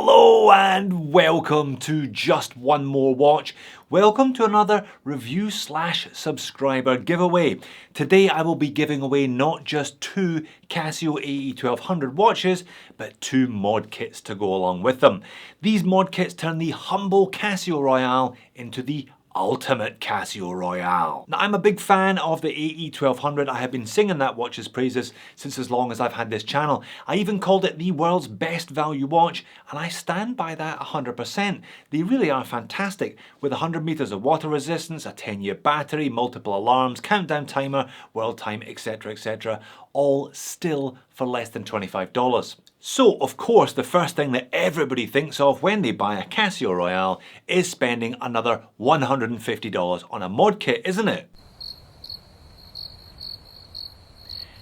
Hello and welcome to Just One More Watch. Welcome to another review slash subscriber giveaway. Today I will be giving away not just two Casio AE1200 watches, but two mod kits to go along with them. These mod kits turn the humble Casio Royale into the ultimate Casio Royale. Now, I'm a big fan of the AE1200. I have been singing that watch's praises since as long as I've had this channel. I even called it the world's best value watch, and I stand by that 100%. They really are fantastic, with 100 meters of water resistance, a 10-year battery, multiple alarms, countdown timer, world time, etc., all still for less than $25. So, of course, the first thing that everybody thinks of when they buy a Casio Royale is spending another $150 on a mod kit, isn't it?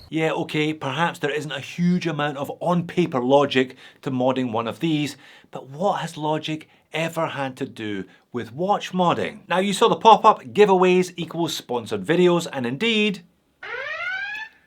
Yeah, okay, perhaps there isn't a huge amount of on-paper logic to modding one of these, but what has logic ever had to do with watch modding? Now, you saw the pop-up, giveaways equals sponsored videos, and indeed,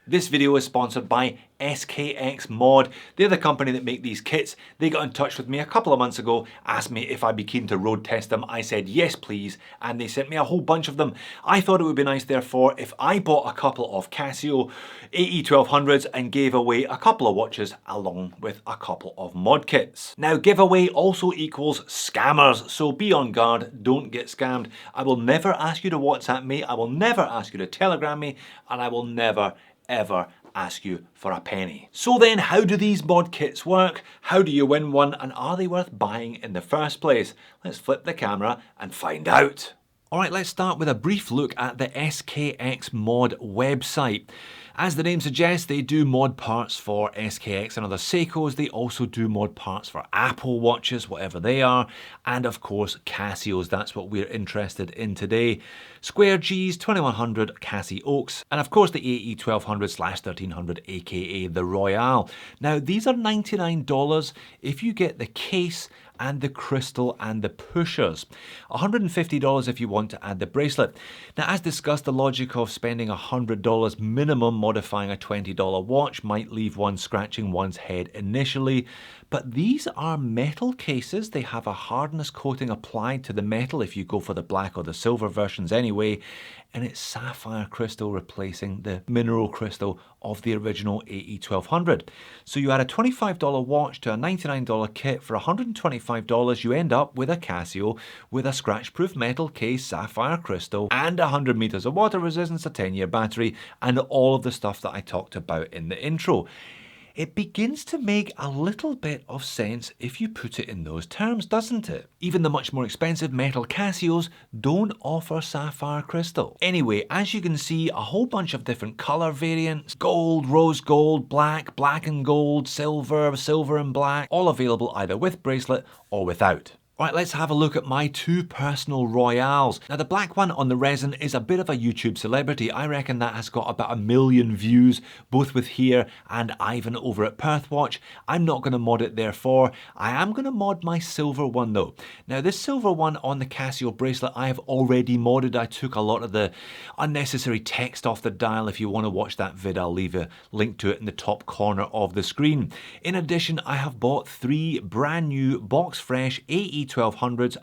this video is sponsored by SKXMOD. They're the company that make these kits. They got in touch with me a couple of months ago, asked me if I'd be keen to road test them. I said yes please, and they sent me a whole bunch of them. I thought it would be nice therefore if I bought a couple of Casio AE1200s and gave away a couple of watches along with a couple of mod kits. Now, giveaway also equals scammers, so be on guard, don't get scammed. I will never ask you to WhatsApp me, I will never ask you to Telegram me, and I will never ever ask you for a penny. So then, how do these mod kits work? How do you win one, and are they worth buying in the first place? Let's flip the camera and find out. Alright, let's start with a brief look at the SKXMOD website. As the name suggests, they do mod parts for SKX and other Seikos. They also do mod parts for Apple watches, whatever they are, and of course Casios. That's what we're interested in today. Square Gs, 2100 Casio Oaks, and of course the AE1200/1300, aka the Royale. Now, these are $99 if you get the case and the crystal and the pushers. $150 if you want to add the bracelet. Now, as discussed, the logic of spending $100 minimum modifying a $20 watch might leave one scratching one's head initially, but these are metal cases. They have a hardness coating applied to the metal if you go for the black or the silver versions anyway, and it's sapphire crystal replacing the mineral crystal of the original AE1200. So you add a $25 watch to a $99 kit. For $125 you end up with a Casio with a scratch-proof metal case, sapphire crystal, and 100 meters of water resistance, a 10-year battery, and all of the stuff that I talked about in the intro. It begins to make a little bit of sense if you put it in those terms, doesn't it? Even the much more expensive metal Casios don't offer sapphire crystal. Anyway, as you can see, a whole bunch of different color variants: gold, rose gold, black, black and gold, silver, silver and black, all available either with bracelet or without. Right, let's have a look at my two personal Royales. Now, the black one on the resin is a bit of a YouTube celebrity. I reckon that has got about 1 million views, both with here and Ivan over at Perth Watch. I'm not going to mod it therefore. I am going to mod my silver one though. Now, this silver one on the Casio bracelet I have already modded. I took a lot of the unnecessary text off the dial. If you want to watch that vid, I'll leave a link to it in the top corner of the screen. In addition, I have bought 3 brand new box fresh AE1200s.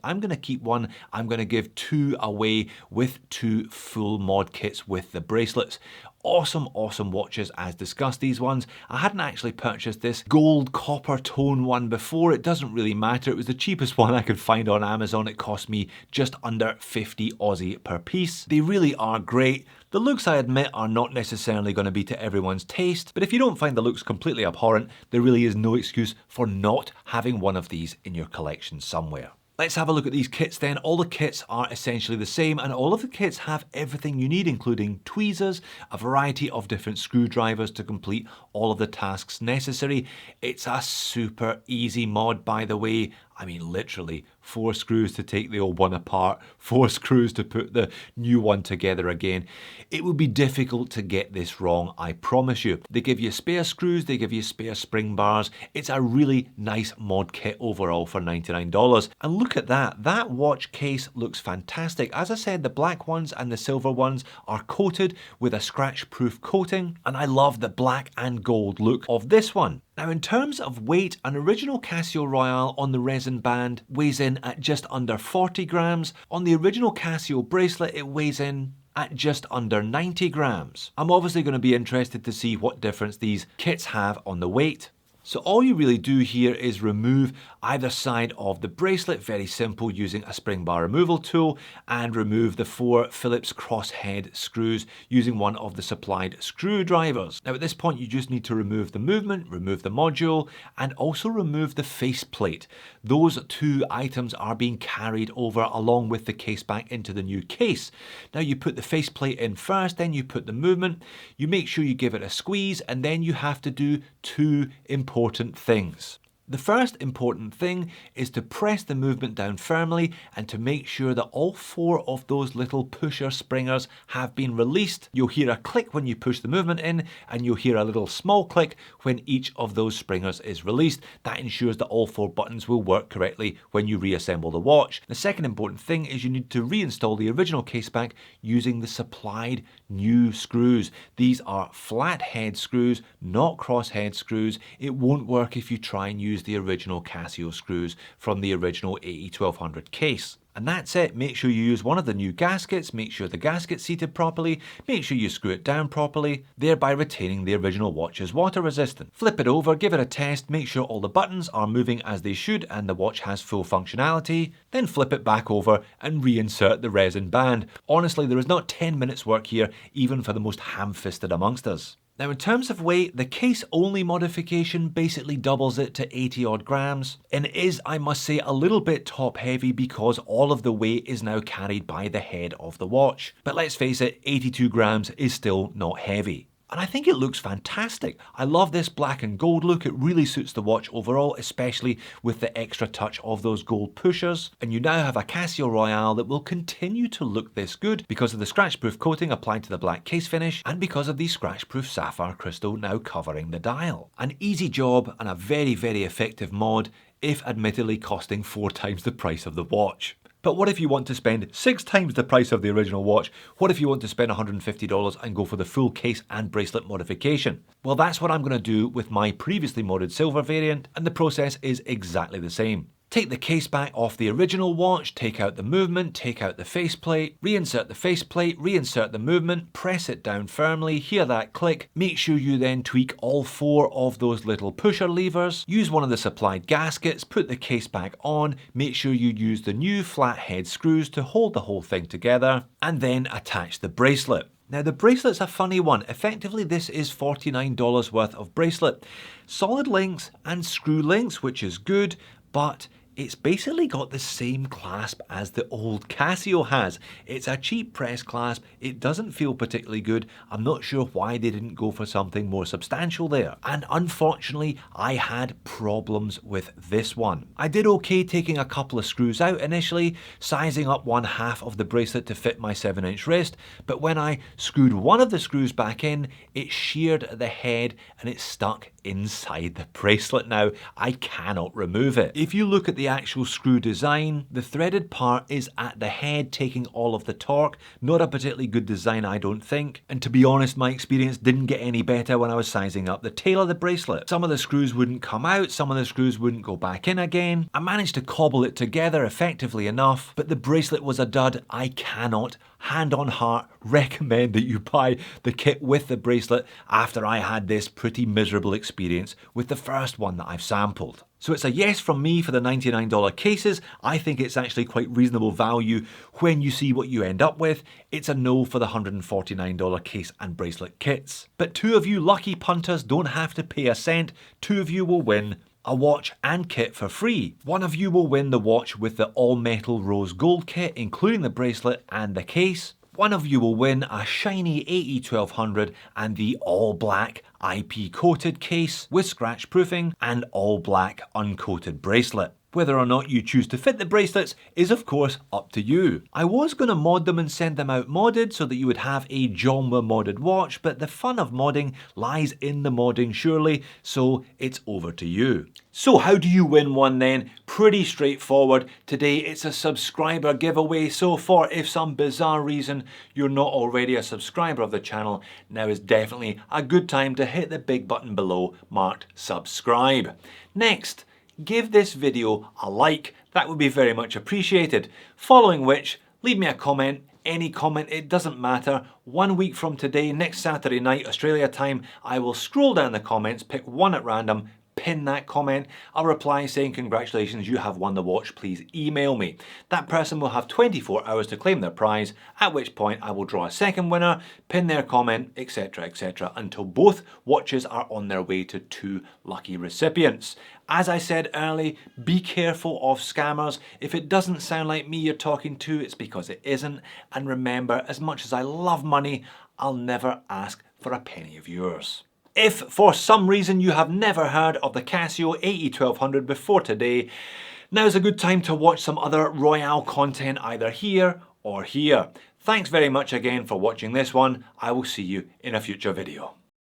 I'm going to keep one. I'm going to give 2 away with 2 full mod kits with the bracelets. Awesome watches as discussed, these ones. I hadn't actually purchased this gold copper tone one before. It doesn't really matter. It was the cheapest one I could find on Amazon. It cost me just under 50 Aussie per piece. They really are great. The looks, I admit, are not necessarily going to be to everyone's taste, but if you don't find the looks completely abhorrent, there really is no excuse for not having one of these in your collection somewhere. Let's have a look at these kits then. All the kits are essentially the same, and all of the kits have everything you need, including tweezers, a variety of different screwdrivers to complete all of the tasks necessary. It's a super easy mod, by the way. I mean, literally 4 screws to take the old one apart, 4 screws to put the new one together again. It would be difficult to get this wrong, I promise you. They give you spare screws, they give you spare spring bars. It's a really nice mod kit overall for $99. And look at that, that watch case looks fantastic. As I said, the black ones and the silver ones are coated with a scratch-proof coating, and I love the black and gold look of this one. Now, in terms of weight, an original Casio Royale on the resin band weighs in at just under 40 grams. On the original Casio bracelet, it weighs in at just under 90 grams. I'm obviously going to be interested to see what difference these kits have on the weight. So all you really do here is remove either side of the bracelet, very simple, using a spring bar removal tool, and remove the 4 Phillips crosshead screws using one of the supplied screwdrivers. Now at this point you just need to remove the movement, remove the module, and also remove the faceplate. Those 2 items are being carried over along with the case back into the new case. Now you put the faceplate in first, then you put the movement, you make sure you give it a squeeze, and then you have to do 2 important things. The first important thing is to press the movement down firmly and to make sure that all 4 of those little pusher springers have been released. You'll hear a click when you push the movement in, and you'll hear a little small click when each of those springers is released. That ensures that all 4 buttons will work correctly when you reassemble the watch. The second important thing is you need to reinstall the original case back using the supplied new screws. These are flat head screws, not cross head screws. It won't work if you try and use the original Casio screws from the original AE1200 case. And that's it. Make sure you use one of the new gaskets, make sure the gasket's seated properly, make sure you screw it down properly, thereby retaining the original watch's water resistance. Flip it over, give it a test, make sure all the buttons are moving as they should and the watch has full functionality, then flip it back over and reinsert the resin band. Honestly, there is not 10 minutes work here, even for the most ham-fisted amongst us. Now in terms of weight, the case only modification basically doubles it to 80 odd grams, and it is, I must say, a little bit top heavy because all of the weight is now carried by the head of the watch. But let's face it, 82 grams is still not heavy. And I think it looks fantastic. I love this black and gold look. It really suits the watch overall, especially with the extra touch of those gold pushers. And you now have a Casio Royale that will continue to look this good because of the scratch-proof coating applied to the black case finish and because of the scratch-proof sapphire crystal now covering the dial. An easy job and a very, very effective mod, if admittedly costing 4 times the price of the watch. But what if you want to spend 6 times the price of the original watch? What if you want to spend $150 and go for the full case and bracelet modification? Well, that's what I'm going to do with my previously modded silver variant, and the process is exactly the same. Take the case back off the original watch, take out the movement, take out the faceplate, reinsert the faceplate, reinsert the movement, press it down firmly, hear that click. Make sure you then tweak all 4 of those little pusher levers, use one of the supplied gaskets, put the case back on, make sure you use the new flat head screws to hold the whole thing together, and then attach the bracelet. Now the bracelet's a funny one. Effectively this is $49 worth of bracelet. Solid links and screw links, which is good, but it's basically got the same clasp as the old Casio has. It's a cheap press clasp, it doesn't feel particularly good. I'm not sure why they didn't go for something more substantial there. And unfortunately, I had problems with this one. I did okay taking a couple of screws out initially, sizing up 1/2 of the bracelet to fit my 7-inch wrist, but when I screwed one of the screws back in, it sheared the head and it stuck inside the bracelet now. I cannot remove it. If you look at the actual screw design, the threaded part is at the head taking all of the torque. Not a particularly good design, I don't think. And to be honest, my experience didn't get any better when I was sizing up the tail of the bracelet. Some of the screws wouldn't come out, some of the screws wouldn't go back in again. I managed to cobble it together effectively enough, but the bracelet was a dud. I cannot, hand on heart, recommend that you buy the kit with the bracelet after I had this pretty miserable experience with the first one that I've sampled. So it's a yes from me for the $99 cases. I think it's actually quite reasonable value when you see what you end up with. It's a no for the $149 case and bracelet kits. But 2 of you lucky punters don't have to pay a cent. 2 of you will win a watch and kit for free. One of you will win the watch with the all metal rose gold kit, including the bracelet and the case. One of you will win a shiny AE1200 and the all black IP coated case with scratch proofing and all black uncoated bracelet. Whether or not you choose to fit the bracelets is of course up to you. I was going to mod them and send them out modded so that you would have a Jomba modded watch, but the fun of modding lies in the modding surely, so it's over to you. So how do you win one then? Pretty straightforward. Today it's a subscriber giveaway, so for if some bizarre reason you're not already a subscriber of the channel, now is definitely a good time to hit the big button below marked subscribe. Next, give this video a like, that would be very much appreciated. Following which, leave me a comment, any comment, it doesn't matter. 1 week from today, next Saturday night, Australia time, I will scroll down the comments, pick one at random, pin that comment. I'll reply saying congratulations, you have won the watch, please email me. That person will have 24 hours to claim their prize, at which point I will draw a second winner, pin their comment, etc, until both watches are on their way to 2 lucky recipients. As I said earlier, be careful of scammers. If it doesn't sound like me you're talking to, it's because it isn't. And remember, as much as I love money, I'll never ask for a penny of yours. If for some reason you have never heard of the Casio AE1200 before today, now's a good time to watch some other Royale content either here or here. Thanks very much again for watching this one. I will see you in a future video.